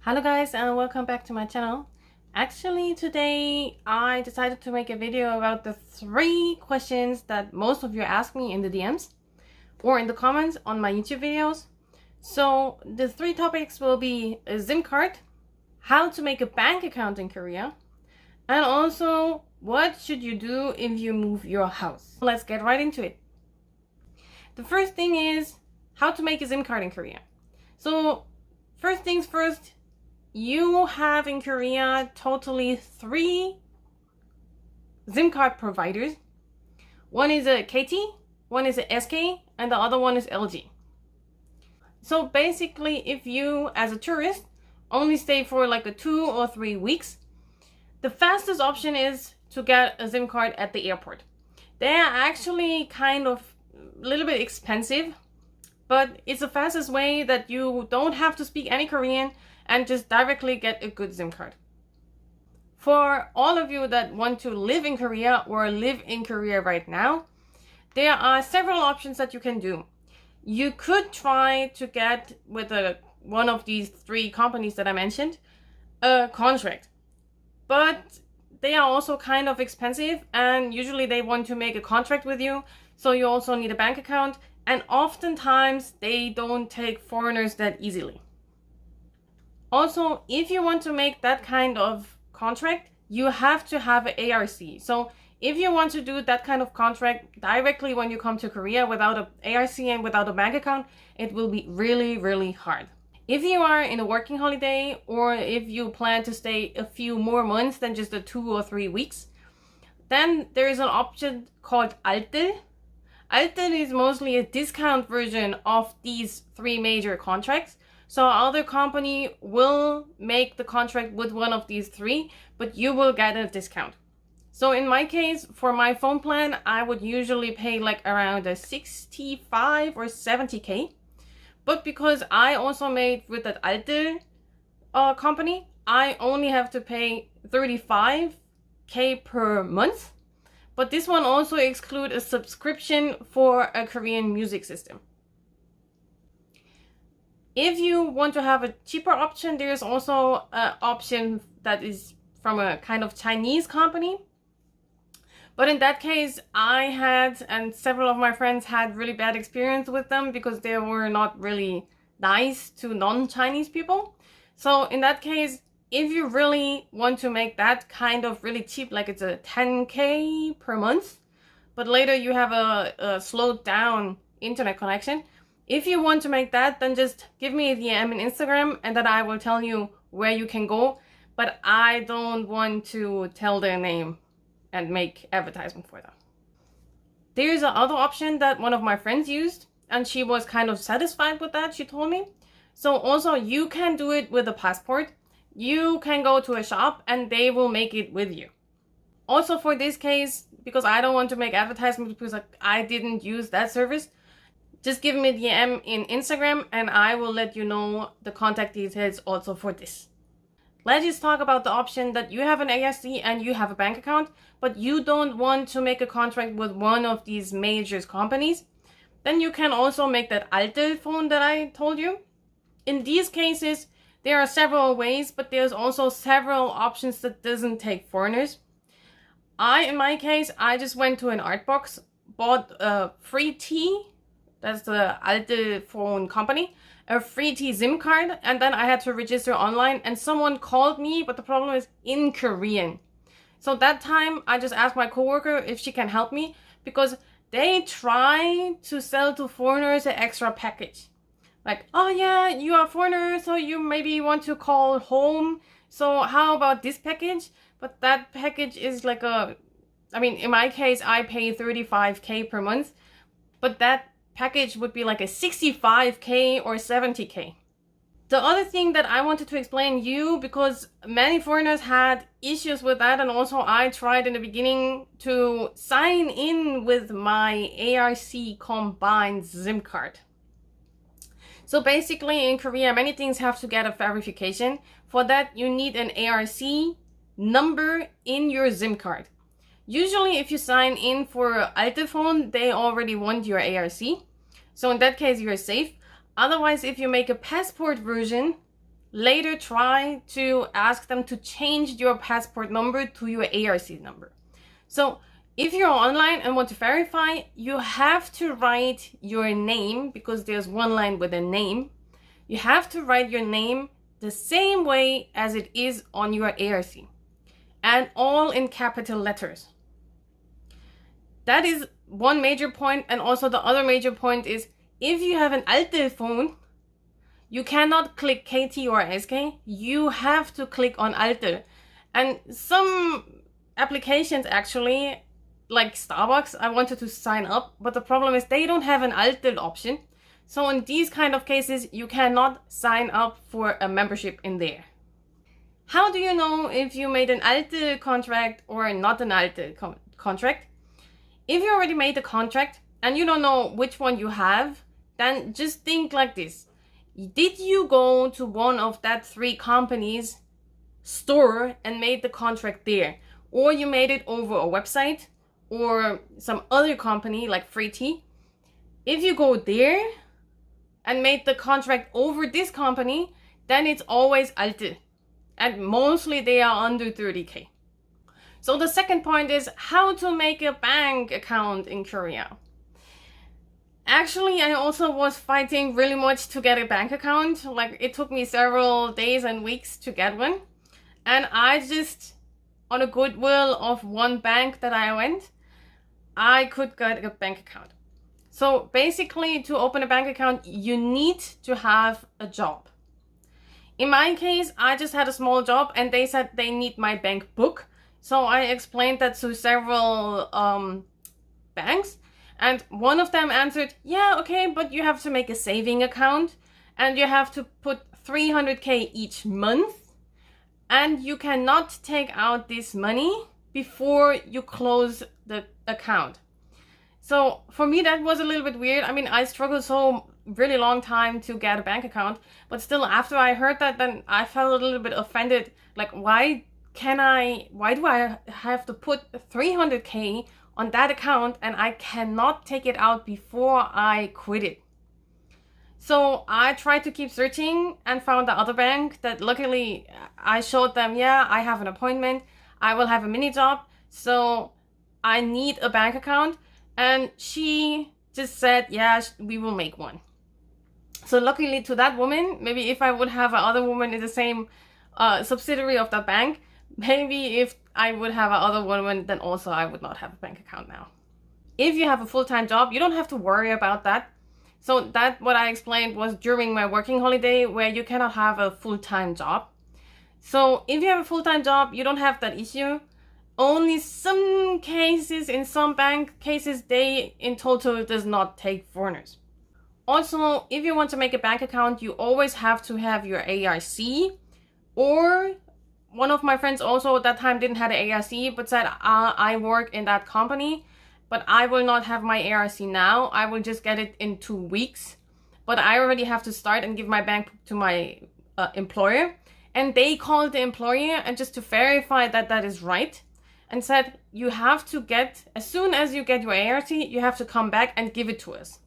Hello guys and welcome back to my channel. Actually today I decided to make a video about the 3 questions that most of you ask me in the DMs or in the comments on my YouTube videos. So the 3 topics will be a SIM card, how to make a bank account in Korea, and also what should you do if you move your house. Let's get right into it. The first thing is how to make a SIM card in Korea. So first things first, you have in Korea totally 3 SIM card providers. One is a KT, one is a SK, and the other one is LG. So basically, if you as a tourist only stay for like a 2 or 3 weeks, the fastest option is to get a SIM card at the airport. They are actually kind of a little bit expensive, but it's the fastest way that you don't have to speak any Korean and just directly get a good SIM card. For all of you that want to live in Korea or live in Korea right now, there are several options that you can do. You could try to get with one of these 3 companies that I mentioned a contract, but they are also kind of expensive and usually they want to make a contract with you, so you also need a bank account, and oftentimes they don't take foreigners that easily. Also, if you want to make that kind of contract, you have to have an ARC. So if you want to do that kind of contract directly when you come to Korea without an ARC and without a bank account, it will be really hard. If you are in a working holiday or if you plan to stay a few more months than just the 2 or 3 weeks, then there is an option called Altel. Altel is mostly a discount version of these 3 major contracts. So other company will make the contract with one of these 3, but you will get a discount. So in my case, for my phone plan, I would usually pay like around a 65 or 70k. But because I also made with that Altel company, I only have to pay 35k per month. But this one also excludes a subscription for a Korean music system. If you want to have a cheaper option, there's also an option that is from a kind of Chinese company. But in that case, I had, and several of my friends had, really bad experience with them because they were not really nice to non-Chinese people. So in that case, if you really want to make that kind of really cheap, like it's a 10k per month, but later you have a slowed down internet connection, if you want to make that, then just give me a DM in Instagram and then I will tell you where you can go. But I don't want to tell their name and make advertisement for them. There's another option that one of my friends used and she was kind of satisfied with that, she told me. So also you can do it with a passport. You can go to a shop and they will make it with you. Also for this case, because I don't want to make advertisement because I didn't use that service, just give me a DM in Instagram and I will let you know the contact details also for this. Let's just talk about the option that you have an ARC and you have a bank account, but you don't want to make a contract with one of these major companies. Then you can also make that Altel phone that I told you. In these cases, there are several ways, but there's also several options that doesn't take foreigners. In my case, I just went to an art box, bought a free tea. That's the Altel phone company, a free T SIM card, and then I had to register online and someone called me, but the problem is in Korean. So that time I just asked my coworker if she can help me because they try to sell to foreigners an extra package. Like, oh yeah, you are a foreigner, so you maybe want to call home. So how about this package? But that package is like in my case, I pay 35k per month, but that package would be like a 65k or 70k. The other thing that I wanted to explain you, because many foreigners had issues with that, and also I tried in the beginning to sign in with my ARC combined SIM card. So basically in Korea, many things have to get a verification. For that, you need an ARC number in your SIM card. Usually if you sign in for Altel phone, they already want your ARC. So in that case, you're safe. Otherwise, if you make a passport version, later try to ask them to change your passport number to your ARC number. So if you're online and want to verify, you have to write your name, because there's one line with a name. You have to write your name the same way as it is on your ARC, and all in capital letters. That is one major point. And also the other major point is, if you have an alte phone, you cannot click KT or SK. You have to click on alte. And some applications actually, like Starbucks, I wanted to sign up, but the problem is they don't have an alte option. So in these kind of cases, you cannot sign up for a membership in there. How do you know if you made an alte contract or not an alte contract? If you already made a contract and you don't know which one you have, then just think like this. Did you go to one of that 3 companies' store and made the contract there? Or you made it over a website or some other company like Free. If you go there and made the contract over this company, then it's always alte. And mostly they are under 30K. So the second point is how to make a bank account in Korea. Actually, I also was fighting really much to get a bank account. Like, it took me several days and weeks to get one. And I just, on a goodwill of one bank that I went, I could get a bank account. So basically, to open a bank account, you need to have a job. In my case, I just had a small job and they said they need my bank book. So I explained that to several banks. And one of them answered, yeah, okay, but you have to make a saving account and you have to put 300K each month, and you cannot take out this money before you close the account. So for me, that was a little bit weird. I mean, I struggled so really long time to get a bank account, but still, after I heard that, then I felt a little bit offended. Like, why do I have to put 300K on that account and I cannot take it out before I quit it? So I tried to keep searching and found the other bank that luckily I showed them, yeah, I have an appointment, I will have a mini job, so I need a bank account. And she just said, yeah, we will make one. So luckily to that woman, maybe if I would have another woman in the same subsidiary of that bank, maybe if I would have another woman, then also I would not have a bank account now. If you have a full-time job, you don't have to worry about that. So that, what I explained, was during my working holiday, where you cannot have a full-time job. So if you have a full-time job, you don't have that issue. Only some cases, in some bank cases, they in total does not take foreigners. Also, if you want to make a bank account, you always have to have your ARC, or one of my friends also at that time didn't have an ARC, but said, I work in that company, but I will not have my ARC now. I will just get it in 2 weeks. But I already have to start and give my bank to my employer. And they called the employer and just to verify that that is right, and said, you have to get, as soon as you get your ARC, you have to come back and give it to us.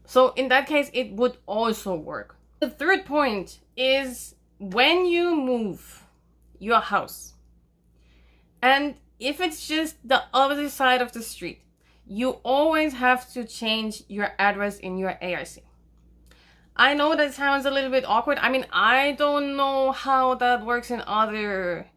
So in that case, it would also work. The third point is, when you move your house, and if it's just the other side of the street, you always have to change your address in your ARC. I know that sounds a little bit awkward. I mean, I don't know how that works in other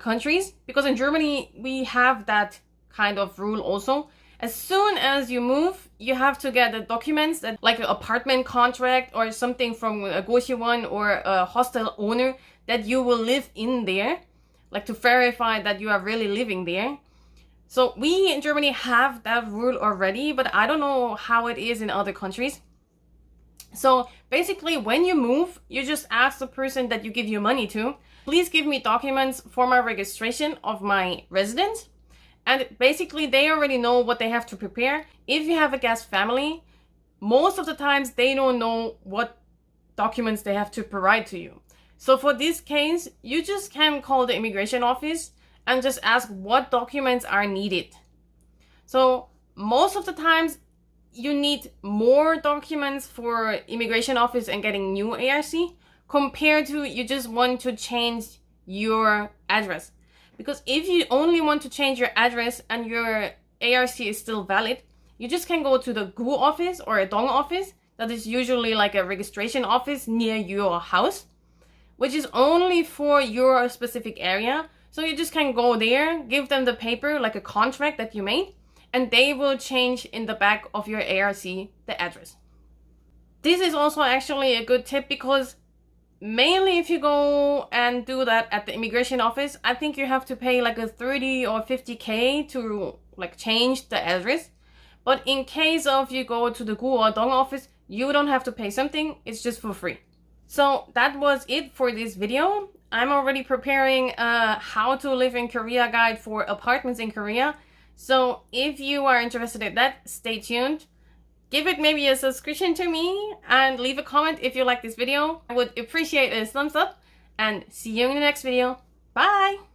countries, because in Germany we have that kind of rule also. As soon as you move, you have to get the documents, that, like an apartment contract or something from a Goshi-won or a hostel owner, that you will live in there, like to verify that you are really living there. So we in Germany have that rule already, but I don't know how it is in other countries. So basically, when you move, you just ask the person that you give your money to, please give me documents for my registration of my residence. And basically, they already know what they have to prepare. If you have a guest family, most of the times they don't know what documents they have to provide to you. So for this case, you just can call the immigration office and just ask what documents are needed. So most of the times you need more documents for immigration office and getting new ARC, compared to you just want to change your address. Because if you only want to change your address and your ARC is still valid, you just can go to the gu office or a dong office. That is usually like a registration office near your house, which is only for your specific area. So you just can go there, give them the paper, like a contract that you made, and they will change in the back of your ARC the address. This is also actually a good tip because mainly if you go and do that at the immigration office, I think you have to pay like a 30 or 50K to like change the address. But in case of you go to the gu or dong office, you don't have to pay something, it's just for free. So that was it for this video. I'm already preparing a how to live in Korea guide for apartments in Korea. So if you are interested in that, stay tuned. Give it maybe a subscription to me and leave a comment if you like this video. I would appreciate a thumbs up and see you in the next video. Bye!